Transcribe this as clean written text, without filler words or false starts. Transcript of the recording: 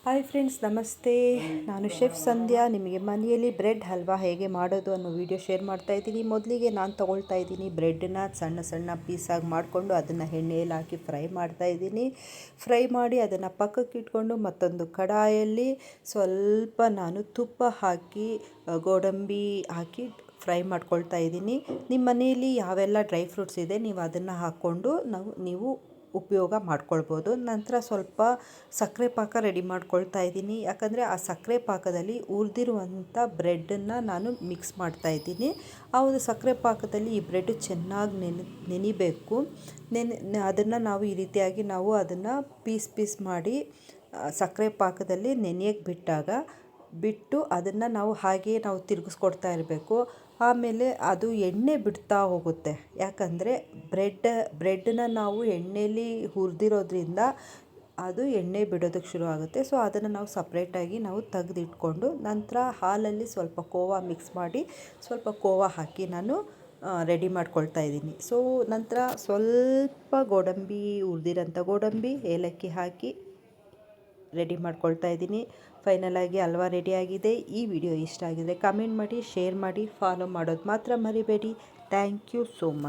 Hi friends, ನಮಸ್ತೆ. ನಾನು chef ಸಂಧ್ಯಾ. ನಿಮಗೆ ಮನೆಯಲ್ಲಿ ಬ್ರೆಡ್ ಹಲ್ವಾ ಹೇಗೆ ಮಾಡೋದು ಅನ್ನೋ ವಿಡಿಯೋ ಶೇರ್ ಮಾಡ್ತಾ ಇದ್ದೀನಿ. ಮೊದಲಿಗೆ ನಾನು ತೊಗೊಳ್ತಾ ಇದ್ದೀನಿ ಬ್ರೆಡ್ಡನ್ನ ಸಣ್ಣ ಸಣ್ಣ ಪೀಸಾಗಿ ಮಾಡಿಕೊಂಡು ಅದನ್ನು ಎಣ್ಣೆಯಲ್ಲಿ ಹಾಕಿ ಫ್ರೈ ಮಾಡ್ತಾ ಇದ್ದೀನಿ. ಫ್ರೈ ಮಾಡಿ ಅದನ್ನು ಪಕ್ಕಕ್ಕೆ ಇಟ್ಕೊಂಡು ಮತ್ತೊಂದು ಕಡಾಯಲ್ಲಿ ಸ್ವಲ್ಪ ನಾನು ತುಪ್ಪ ಹಾಕಿ ಗೋಡಂಬಿ ಹಾಕಿ ಫ್ರೈ ಮಾಡ್ಕೊಳ್ತಾ ಇದ್ದೀನಿ. ನಿಮ್ಮ ಮನೆಯಲ್ಲಿ ಯಾವೆಲ್ಲ ಡ್ರೈ ಫ್ರೂಟ್ಸ್ ಇದೆ ನೀವು ಅದನ್ನು ಹಾಕ್ಕೊಂಡು ನೀವು ಉಪಯೋಗ ಮಾಡ್ಕೊಳ್ಬೋದು. ನಂತರ ಸ್ವಲ್ಪ ಸಕ್ಕರೆ ಪಾಕ ರೆಡಿ ಮಾಡ್ಕೊಳ್ತಾ ಇದ್ದೀನಿ. ಯಾಕಂದರೆ ಆ ಸಕ್ಕರೆ ಪಾಕದಲ್ಲಿ ಹುರಿದಿರುವಂಥ ಬ್ರೆಡ್ಡನ್ನು ನಾನು ಮಿಕ್ಸ್ ಮಾಡ್ತಾ ಇದ್ದೀನಿ. ಆ ಒಂದು ಸಕ್ಕರೆ ಪಾಕದಲ್ಲಿ ಈ ಬ್ರೆಡ್ ಚೆನ್ನಾಗಿ ನೆನಿಬೇಕು. ಅದನ್ನು ನಾವು ಈ ರೀತಿಯಾಗಿ ನಾವು ಅದನ್ನು ಪೀಸ್ ಮಾಡಿ ಸಕ್ಕರೆ ಪಾಕದಲ್ಲಿ ನೆನೆಯಕ್ಕೆ ಬಿಟ್ಟು ಅದನ್ನು ನಾವು ಹಾಗೆಯೇ ನಾವು ತಿರುಗಿಸ್ಕೊಡ್ತಾ ಇರಬೇಕು. ಆಮೇಲೆ ಅದು ಎಣ್ಣೆ ಬಿಡ್ತಾ ಹೋಗುತ್ತೆ. ಯಾಕಂದರೆ ಬ್ರೆಡ್ಡನ್ನ ನಾವು ಎಣ್ಣೆಯಲ್ಲಿ ಹುರಿದಿರೋದ್ರಿಂದ ಅದು ಎಣ್ಣೆ ಬಿಡೋದಕ್ಕೆ ಶುರು ಆಗುತ್ತೆ. ಸೊ ಅದನ್ನು ನಾವು ಸಪ್ರೇಟಾಗಿ ನಾವು ತೆಗೆದಿಟ್ಕೊಂಡು ನಂತರ ಹಾಲಲ್ಲಿ ಸ್ವಲ್ಪ ಕೋವಾ ಮಿಕ್ಸ್ ಮಾಡಿ ಸ್ವಲ್ಪ ಕೋವಾ ಹಾಕಿ ನಾನು ರೆಡಿ ಮಾಡ್ಕೊಳ್ತಾ ಇದ್ದೀನಿ. ಸೊ ನಂತರ ಸ್ವಲ್ಪ ಹುರಿದಿರೋಂಥ ಗೋಡಂಬಿ ಏಲಕ್ಕಿ ಹಾಕಿ ರೆಡಿ ಮಾಡ್ಕೊಳ್ತಾ ಇದ್ದೀನಿ. ಫೈನಲಾಗಿ ಹಲ್ವಾ ರೆಡಿಯಾಗಿದೆ. ಈ ವಿಡಿಯೋ ಇಷ್ಟ ಆಗಿದರೆ ಕಮೆಂಟ್ ಮಾಡಿ, ಶೇರ್ ಮಾಡಿ, ಫಾಲೋ ಮಾಡೋದು ಮಾತ್ರ ಮರಿಬೇಡಿ. Thank you so much.